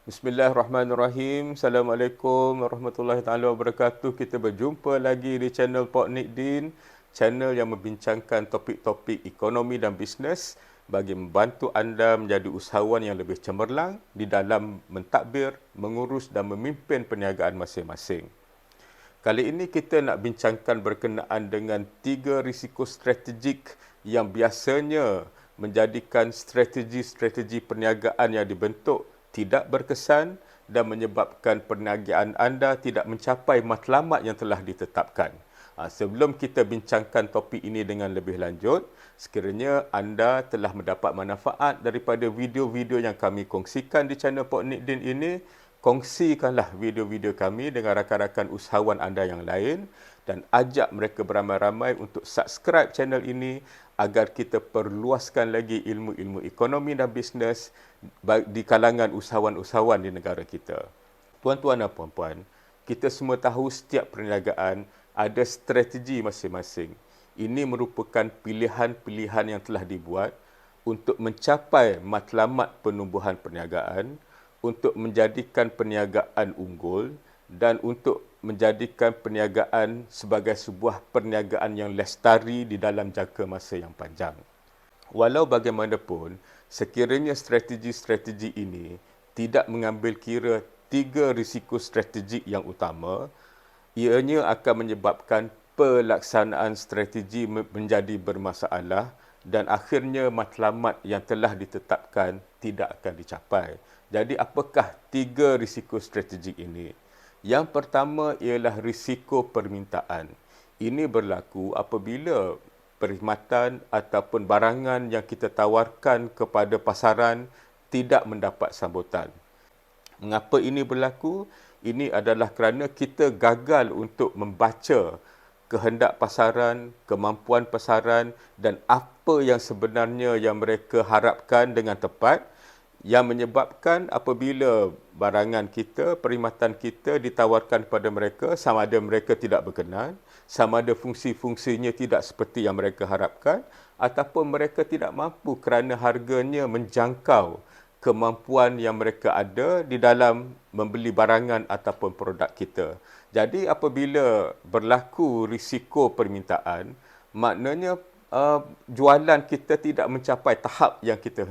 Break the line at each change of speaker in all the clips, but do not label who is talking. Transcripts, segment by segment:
Bismillahirrahmanirrahim. Assalamualaikum warahmatullahi taala wabarakatuh. Kita berjumpa lagi di channel Pok Nikdin, channel yang membincangkan topik-topik ekonomi dan bisnes bagi membantu anda menjadi usahawan yang lebih cemerlang di dalam mentadbir, mengurus dan memimpin perniagaan masing-masing. Kali ini kita nak bincangkan berkenaan dengan 3 risiko strategik yang biasanya menjadikan strategi-strategi perniagaan yang dibentuk tidak berkesan dan menyebabkan perniagaan anda tidak mencapai matlamat yang telah ditetapkan. Sebelum kita bincangkan topik ini dengan lebih lanjut, sekiranya anda telah mendapat manfaat daripada video-video yang kami kongsikan di channel Pok Nikdin ini, kongsikanlah video-video kami dengan rakan-rakan usahawan anda yang lain dan ajak mereka beramai-ramai untuk subscribe channel ini agar kita perluaskan lagi ilmu-ilmu ekonomi dan bisnes di kalangan usahawan-usahawan di negara kita. Tuan-tuan dan puan-puan, kita semua tahu setiap perniagaan ada strategi masing-masing. Ini merupakan pilihan-pilihan yang telah dibuat untuk mencapai matlamat penumbuhan perniagaan, untuk menjadikan perniagaan unggul dan untuk menjadikan perniagaan sebagai sebuah perniagaan yang lestari di dalam jangka masa yang panjang. Walau bagaimanapun, sekiranya strategi-strategi ini tidak mengambil kira 3 risiko strategik yang utama, ianya akan menyebabkan pelaksanaan strategi menjadi bermasalah dan akhirnya matlamat yang telah ditetapkan tidak akan dicapai. Jadi apakah 3 risiko strategik ini? Yang pertama ialah risiko permintaan. Ini berlaku apabila perkhidmatan ataupun barangan yang kita tawarkan kepada pasaran tidak mendapat sambutan. Mengapa ini berlaku? Ini adalah kerana kita gagal untuk membaca kehendak pasaran, kemampuan pasaran dan apa yang sebenarnya yang mereka harapkan dengan tepat, yang menyebabkan apabila barangan kita, perkhidmatan kita ditawarkan kepada mereka, sama ada mereka tidak berkenan, sama ada fungsi-fungsinya tidak seperti yang mereka harapkan, ataupun mereka tidak mampu kerana harganya menjangkau kemampuan yang mereka ada di dalam membeli barangan ataupun produk kita. Jadi apabila berlaku risiko permintaan, maknanya jualan kita tidak mencapai tahap yang kita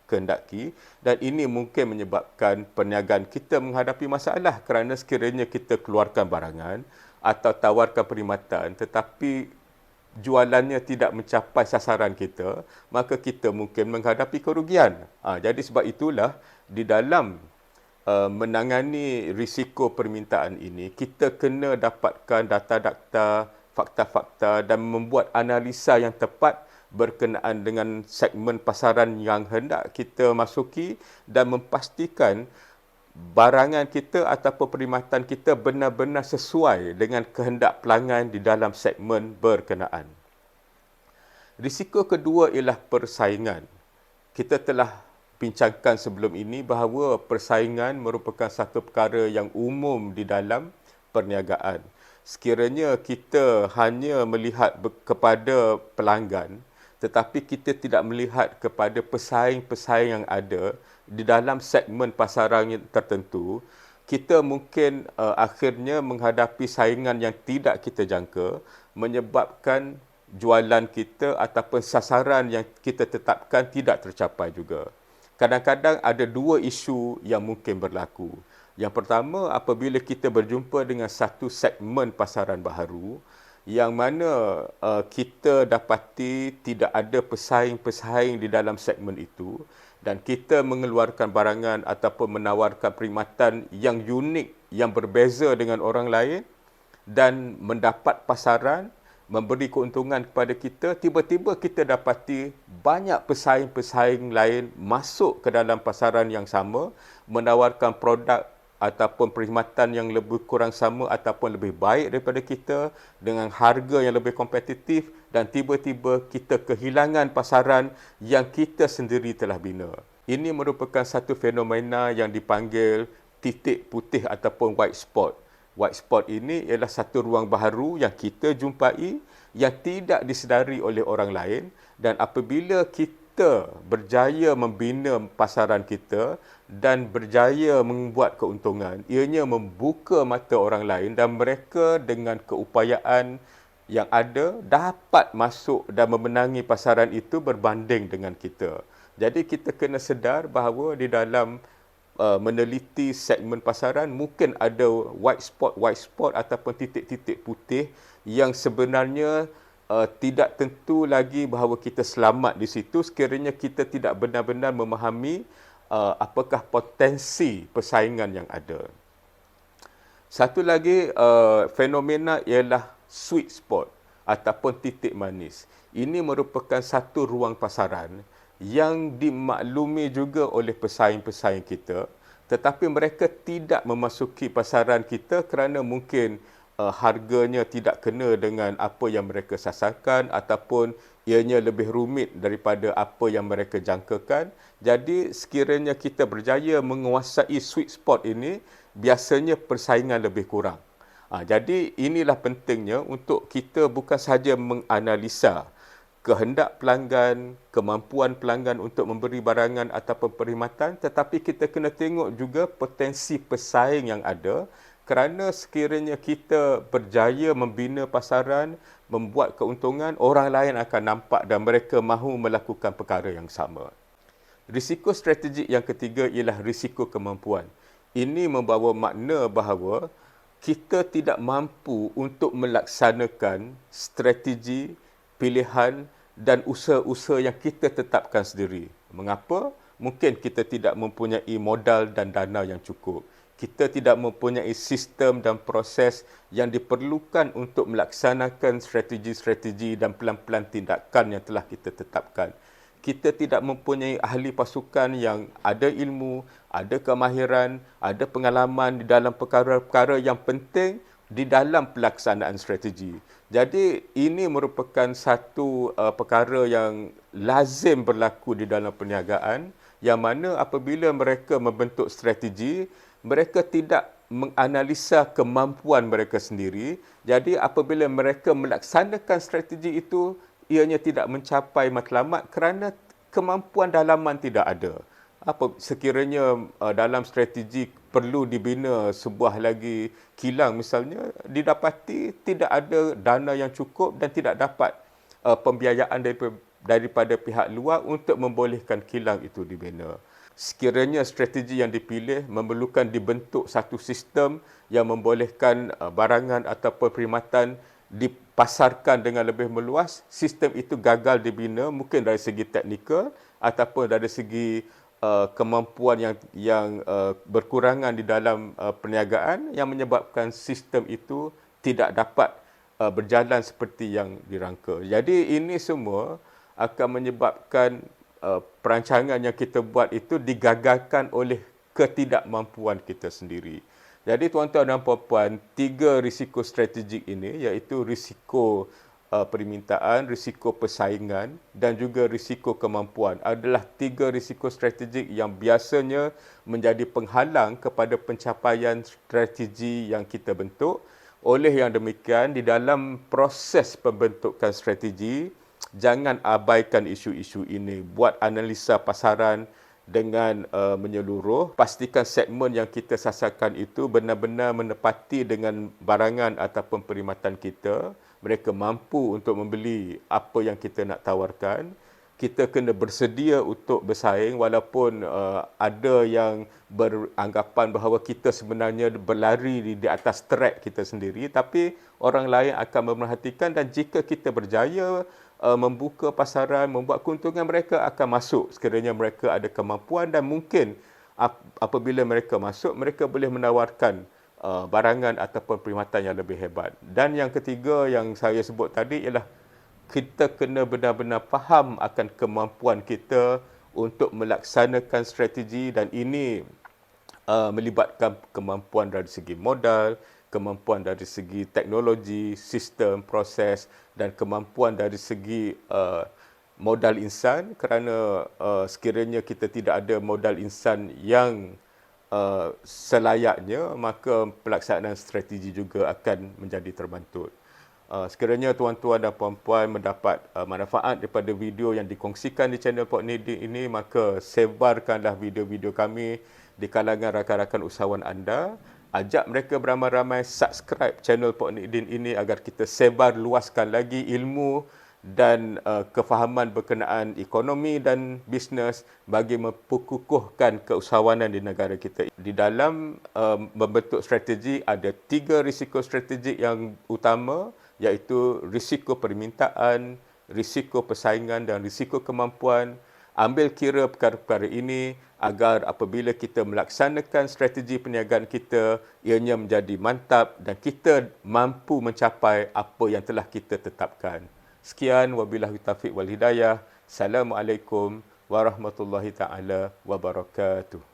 kehendaki dan ini mungkin menyebabkan perniagaan kita menghadapi masalah kerana sekiranya kita keluarkan barangan atau tawarkan perkhidmatan tetapi jualannya tidak mencapai sasaran kita, maka kita mungkin menghadapi kerugian. Jadi sebab itulah di dalam menangani risiko permintaan ini, kita kena dapatkan data-data, fakta-fakta dan membuat analisa yang tepat berkenaan dengan segmen pasaran yang hendak kita masuki dan memastikan barangan kita ataupun perkhidmatan kita benar-benar sesuai dengan kehendak pelanggan di dalam segmen berkenaan. Risiko kedua ialah persaingan. Kita telah bincangkan sebelum ini bahawa persaingan merupakan satu perkara yang umum di dalam perniagaan. Sekiranya kita hanya melihat kepada pelanggan, tetapi kita tidak melihat kepada pesaing-pesaing yang ada di dalam segmen pasaran yang tertentu, kita mungkin akhirnya menghadapi saingan yang tidak kita jangka, menyebabkan jualan kita ataupun sasaran yang kita tetapkan tidak tercapai juga. Kadang-kadang ada 2 isu yang mungkin berlaku. Yang pertama, apabila kita berjumpa dengan satu segmen pasaran baharu yang mana kita dapati tidak ada pesaing-pesaing di dalam segmen itu dan kita mengeluarkan barangan ataupun menawarkan perkhidmatan yang unik, yang berbeza dengan orang lain dan mendapat pasaran, memberi keuntungan kepada kita, tiba-tiba kita dapati banyak pesaing-pesaing lain masuk ke dalam pasaran yang sama, menawarkan produk ataupun perkhidmatan yang lebih kurang sama ataupun lebih baik daripada kita dengan harga yang lebih kompetitif dan tiba-tiba kita kehilangan pasaran yang kita sendiri telah bina. Ini merupakan satu fenomena yang dipanggil titik putih ataupun white spot. White spot ini ialah satu ruang baharu yang kita jumpai yang tidak disedari oleh orang lain dan apabila kita berjaya membina pasaran kita dan berjaya membuat keuntungan, ianya membuka mata orang lain dan mereka dengan keupayaan yang ada dapat masuk dan memenangi pasaran itu berbanding dengan kita. Jadi kita kena sedar bahawa di dalam meneliti segmen pasaran mungkin ada white spot ataupun titik-titik putih yang sebenarnya tidak tentu lagi bahawa kita selamat di situ sekiranya kita tidak benar-benar memahami apakah potensi persaingan yang ada. Satu lagi fenomena ialah sweet spot ataupun titik manis. Ini merupakan satu ruang pasaran yang dimaklumi juga oleh pesaing-pesaing kita, tetapi mereka tidak memasuki pasaran kita kerana mungkin harganya tidak kena dengan apa yang mereka sasarkan ataupun ianya lebih rumit daripada apa yang mereka jangkakan. Jadi sekiranya kita berjaya menguasai sweet spot ini, biasanya persaingan lebih kurang. Jadi inilah pentingnya untuk kita bukan sahaja menganalisa kehendak pelanggan, kemampuan pelanggan untuk memberi barangan ataupun perkhidmatan, tetapi kita kena tengok juga potensi pesaing yang ada kerana sekiranya kita berjaya membina pasaran, membuat keuntungan, orang lain akan nampak dan mereka mahu melakukan perkara yang sama. Risiko strategik yang ketiga ialah risiko kemampuan. Ini membawa makna bahawa kita tidak mampu untuk melaksanakan strategi, pilihan dan usaha-usaha yang kita tetapkan sendiri. Mengapa? Mungkin kita tidak mempunyai modal dan dana yang cukup. Kita tidak mempunyai sistem dan proses yang diperlukan untuk melaksanakan strategi-strategi dan pelan-pelan tindakan yang telah kita tetapkan. Kita tidak mempunyai ahli pasukan yang ada ilmu, ada kemahiran, ada pengalaman di dalam perkara-perkara yang penting di dalam pelaksanaan strategi. Jadi ini merupakan satu perkara yang lazim berlaku di dalam perniagaan, yang mana apabila mereka membentuk strategi, mereka tidak menganalisa kemampuan mereka sendiri. Jadi apabila mereka melaksanakan strategi itu, ianya tidak mencapai matlamat kerana kemampuan dalaman tidak ada. Sekiranya dalam strategi perlu dibina sebuah lagi kilang misalnya, didapati tidak ada dana yang cukup dan tidak dapat pembiayaan daripada pihak luar untuk membolehkan kilang itu dibina. Sekiranya strategi yang dipilih memerlukan dibentuk satu sistem yang membolehkan barangan ataupun perkhidmatan dipasarkan dengan lebih meluas, sistem itu gagal dibina mungkin dari segi teknikal ataupun dari segi kemampuan yang berkurangan di dalam perniagaan yang menyebabkan sistem itu tidak dapat berjalan seperti yang dirangka. Jadi ini semua akan menyebabkan perancangan yang kita buat itu digagalkan oleh ketidakmampuan kita sendiri. Jadi tuan-tuan dan puan-puan, 3 risiko strategik ini iaitu risiko permintaan, risiko persaingan dan juga risiko kemampuan adalah 3 risiko strategik yang biasanya menjadi penghalang kepada pencapaian strategi yang kita bentuk. Oleh yang demikian, di dalam proses pembentukan strategi, jangan abaikan isu-isu ini. Buat analisa pasaran dengan menyeluruh. Pastikan segmen yang kita sasarkan itu benar-benar menepati dengan barangan ataupun perkhidmatan kita. Mereka mampu untuk membeli apa yang kita nak tawarkan. Kita kena bersedia untuk bersaing walaupun ada yang beranggapan bahawa kita sebenarnya berlari di atas track kita sendiri, tapi orang lain akan memerhatikan dan jika kita berjaya membuka pasaran, membuat keuntungan, mereka akan masuk sekiranya mereka ada kemampuan dan mungkin apabila mereka masuk, mereka boleh menawarkan barangan ataupun perkhidmatan yang lebih hebat. Dan yang ketiga yang saya sebut tadi ialah kita kena benar-benar faham akan kemampuan kita untuk melaksanakan strategi dan ini melibatkan kemampuan dari segi modal, kemampuan dari segi teknologi, sistem, proses dan kemampuan dari segi modal insan kerana sekiranya kita tidak ada modal insan yang selayaknya maka pelaksanaan strategi juga akan menjadi terbantut. sekiranya tuan-tuan dan puan-puan mendapat manfaat daripada video yang dikongsikan di channel Pok Nidin ini, maka sebarkanlah video-video kami di kalangan rakan-rakan usahawan anda. Ajak mereka beramai-ramai subscribe channel Pok Nidin ini agar kita sebar luaskan lagi ilmu dan kefahaman berkenaan ekonomi dan bisnes bagi memperkukuhkan keusahawanan di negara kita. Di dalam membentuk strategi, ada 3 risiko strategik yang utama, iaitu risiko permintaan, risiko persaingan dan risiko kemampuan. Ambil kira perkara-perkara ini agar apabila kita melaksanakan strategi perniagaan kita, ianya menjadi mantap dan kita mampu mencapai apa yang telah kita tetapkan. Sekian, wabillahi taufiq wal hidayah. Assalamualaikum warahmatullahi taala wabarakatuh.